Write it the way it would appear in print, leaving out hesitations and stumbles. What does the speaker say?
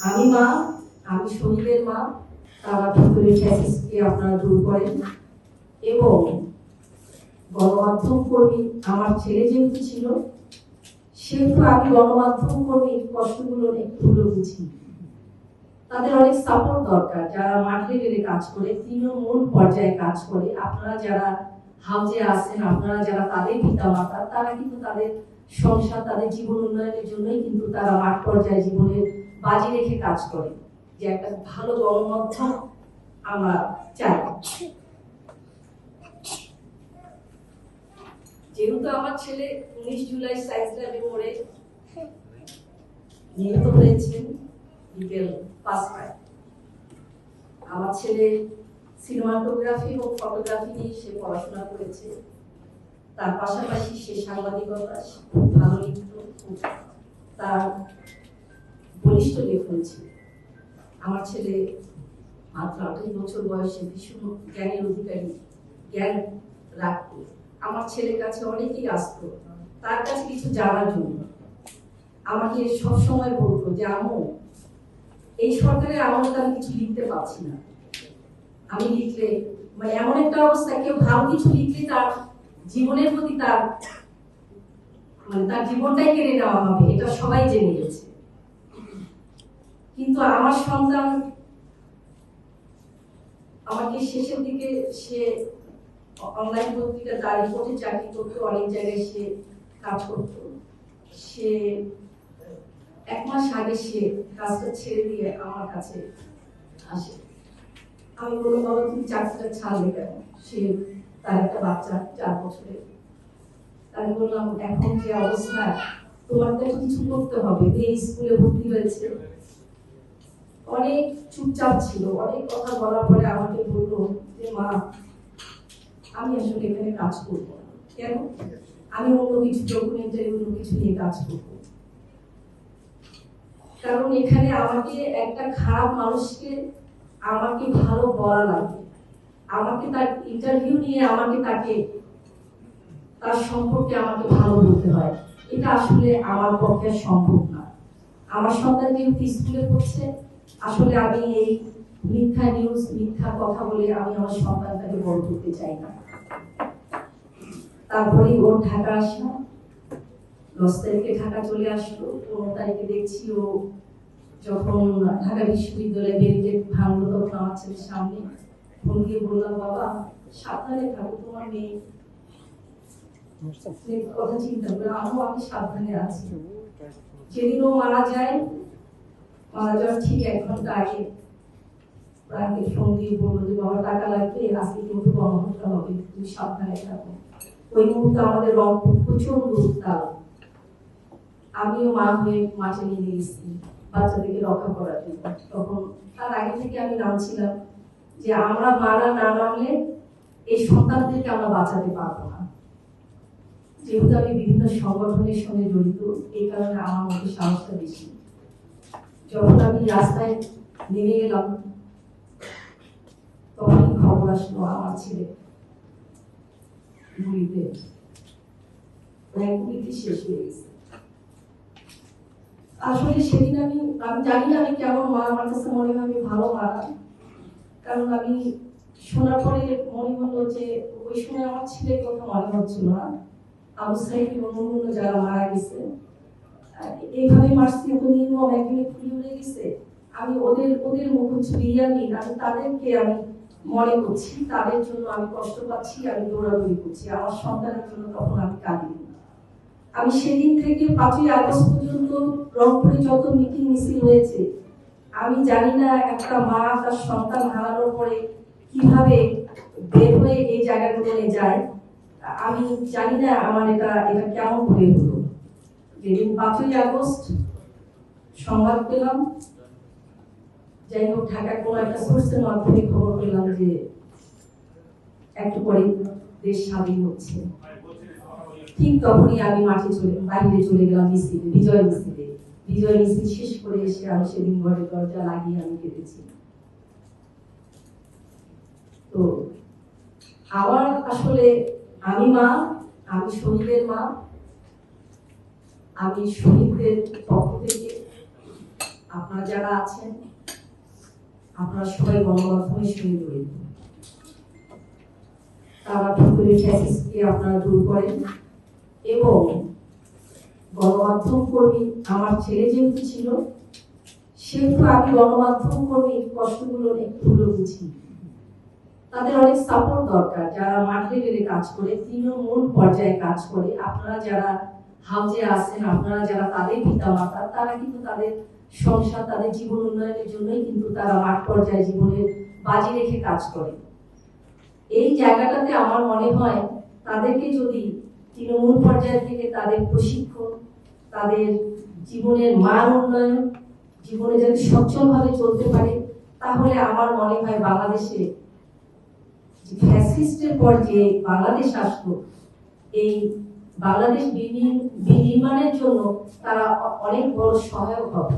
আমি মা, আমি শহীদের মা। তারা ভিতরের ফ্যাসিস্টকে আপনারা দূর করেন এবং গণমাধ্যম কর্মী আমার ছেলে যেহেতু ছিল সেহেতু আমি গণমাধ্যম কর্মীর কষ্টগুলো একটু বুঝি। তাদের অনেক সাপোর্ট দরকার, যারা মাঠ লেভেলে কাজ করে, তৃণমূল পর্যায়ে কাজ করে। আপনারা যারা হাউজে আছেন, আপনারা যারা তাদের পিতা মাতা, তারা কিন্তু তাদের সংসার, তাদের জীবন উন্নয়নের জন্যই কিন্তু তারা মাঠ পর্যায়ে জীবনের বাজি রেখে কাজ করে। যে একটা ভালো গণমাধ্যম আমরা চাই। যেহেতু আমার ছেলে 19 জুলাই সায়েন্স ল্যাবে মোড়ে নিহত হয়েছেন বিকেল 5টায়, আমার ছেলে সিনেমাটোগ্রাফি এবং ফটোগ্রাফি নিয়ে সে পড়াশোনা করেছে। তার পাশাপাশি সে সাংবাদিকতা খুব ভালো লিখত, তার বলিষ্ঠ লেখন ছিল। আমার ছেলে মাত্র 28 বছর বয়সে ভীষণ জ্ঞানের অধিকারী, জ্ঞান রাখত। আমার ছেলের কাছে অনেকেই আসতো তার কাছে কিছু জানার জন্য। আমাকে সবসময় বলতো যে আম্মু, এই সরকারের আমলে আমি কিছু লিখতে পারছি না, আমি লিখলে মানে এমন একটা অবস্থা, কেউ ভালো কিছু লিখলে তার জীবনের প্রতি তার মানে তার জীবনটাই কেড়ে নেওয়া হবে, এটা সবাই জেনে গেছে। কিন্তু আমার সন্তান আমাকে শেষের দিকে সে অনলাইন পত্রিকা তার রিপোর্টে চাকরি করতো, অনেক জায়গায় সে কাজ করতো। সে 1 মাস আগে সে কাজটা ছেড়ে দিয়ে আমার কাছে আসে। আমি বললাম, বাবা তুমি চাকরিটা ছাড়লে কেন? সে তার একটা বাচ্চা 4 বছরের। আমি বললাম, এখন যে অবস্থা, তোমার তো কিছু করতে হবে। মেয়ে স্কুলে ভর্তি হয়েছে। অনেক চুপচাপ ছিল, অনেক কথা বলার পরে আমাকে বললো যে মা, আমি আসলে এখানে কাজ করবো না। কেন? আমি অন্য কিছু ডকুমেন্টারি, অন্য কিছু নিয়ে কাজ করবো। কারণ এখানে আমাকে একটা খারাপ মানুষকে আমাকে ভালো বলা লাগে, আমাকে তার ইন্টারভিউ নিয়ে আমাকে তাকে তার সম্পর্কে আমাকে ভালো বলতে হয়। এটা আসলে আমার পক্ষে সম্ভব না। আমার সন্তান যেহেতু স্কুলে পড়ছে, আসলে আমি এই মিথ্যা নিউজ, মিথ্যা কথা বলে আমি আমার সন্তানটাকে বড় করতে চাই না। তারপরে ওর ঢাকা আসা, 10 তারিখে ঢাকা চলে আসলো। 15 তারিখে দেখছি ও যখন ঢাকা বিশ্ববিদ্যালয়ে ব্যারিকেড ভাঙলো, তখন আমার ছেলের সামনে ফোন দিয়ে বললাম, বাবা সাবধানে থাকো, তোমার মেয়ে কথা চিন্তা করে আমি সাবধানে আছি। যেদিন ও মারা যায়, মারা যাওয়ার ঠিক 1 ঘন্টা আগে প্রাণকে ফোন দিয়ে বললো যে বাবা টাকা লাগবে, আজকে কিন্তু গণহত্যা হবে, তুমি সাবধানে থাকো। ওই মুহূর্তে আমাদের রংপুর প্রচন্ড উত্তাল। আমিও মা হয়ে মাঠে নিয়ে গেছি বাচ্চাদেরকে রক্ষা করার জন্য। তখন তার আগে থেকে আমি নামছিলাম যে আমরা মারা না নামলে এই সন্তানদেরকে আমরা বাঁচাতে পারবো না। যেহেতু আমি বিভিন্ন সংগঠনের সঙ্গে জড়িত, এই কারণে আমার মধ্যে সাহসটা বেশি। যখন আমি রাস্তায় নেমে গেলাম, তখনই খবর আসলো আমার ছেলে গুলিতে শেষ হয়ে গেছে। আসলে সেদিন আমি জানি না আমি কেমন মা, আমার কাছে মনে হয় আমি ভালো মা। কারণ আমি শোনার পরে মনে হলো যে ওই সময় আমার ছেলের কথা মনে হচ্ছিল না, আবু সাইদ এবং অন্যান্য যারা মারা গেছে এইভাবে মারছি, এত নির্মম, একদিনে ফুলে উড়ে গেছে। আমি ওদের মুখ বিরিয়ানি, আমি তাদেরকে আমি মনে করছি, তাদের জন্য আমি কষ্ট পাচ্ছি, আমি দৌড়াদৌড়ি করছি। আমার সন্তানের জন্য তখন আমি কাঁদি। আমি সেদিন থেকে 5ই আগস্ট পর্যন্ত রংপুরে যত মিটিং মিছিল হয়েছে, আমি জানি না একটা মা তার সন্তান হারানোর পরে কিভাবে বের হয়ে এই জায়গাগুলোতে যায়। আমি জানি না আমার এটা কেমন হয়ে হলো। যেদিন 5ই আগস্ট সংবাদ পেলাম, যাই হোক ঢাকার কোনো একটা সোর্সের মাধ্যমে খবর পেলাম যে একটু পরে দেশ স্বাধীন হচ্ছে, ঠিক তখনই আমি মাঠে বাইরে চলে গেলাম মিছিলে, বিজয় মিছিলে। বিজয় মিছিল শেষ করে এসে আমি সেদিন ঘরের দরজা লাগিয়ে আমি কেঁদেছি। তো আমার আসলে আমি মা, আমি শহীদের মা, আমি শহীদদের পক্ষ থেকে আপনারা যারা আছেন আপনারা সবাই গণমাধ্যমের সঙ্গে জড়িত। তারা ভিতরে ফ্যাসিস্টকে আপনারা দূর করেন এবং গণমাধ্যম কর্মী আমার ছেলে যেহেতু ছিল সেহেতু আমি গণমাধ্যম কর্মীর কষ্টগুলো একটু বুঝি। তাদের অনেক সাপোর্ট দরকার, যারা মাঠ লেভেলে কাজ করে, তৃণমূল পর্যায়ে কাজ করে। আপনারা যারা হাউজে আছেন, আপনারা যারা তাদের পিতা মাতা, তারা কিন্তু তাদের সংসার, তাদের জীবন উন্নয়নের জন্যই কিন্তু তারা মাঠ পর্যায়ে জীবনের বাজি রেখে কাজ করে। এই জায়গাটাতে আমার মনে হয় তাদেরকে যদি তৃণমূল পর্যায় থেকে তাদের প্রশিক্ষণ, তাদের জীবনের মান উন্নয়ন, জীবনে যাতে সচ্ছলভাবে চলতে পারে, তাহলে আমার মনে হয় বাংলাদেশে ফ্যাসিস্টের পর যে বাংলাদেশ আসলো, এই বাংলাদেশ বিনির্মাণের জন্য তারা অনেক বড় সহায়ক হবে।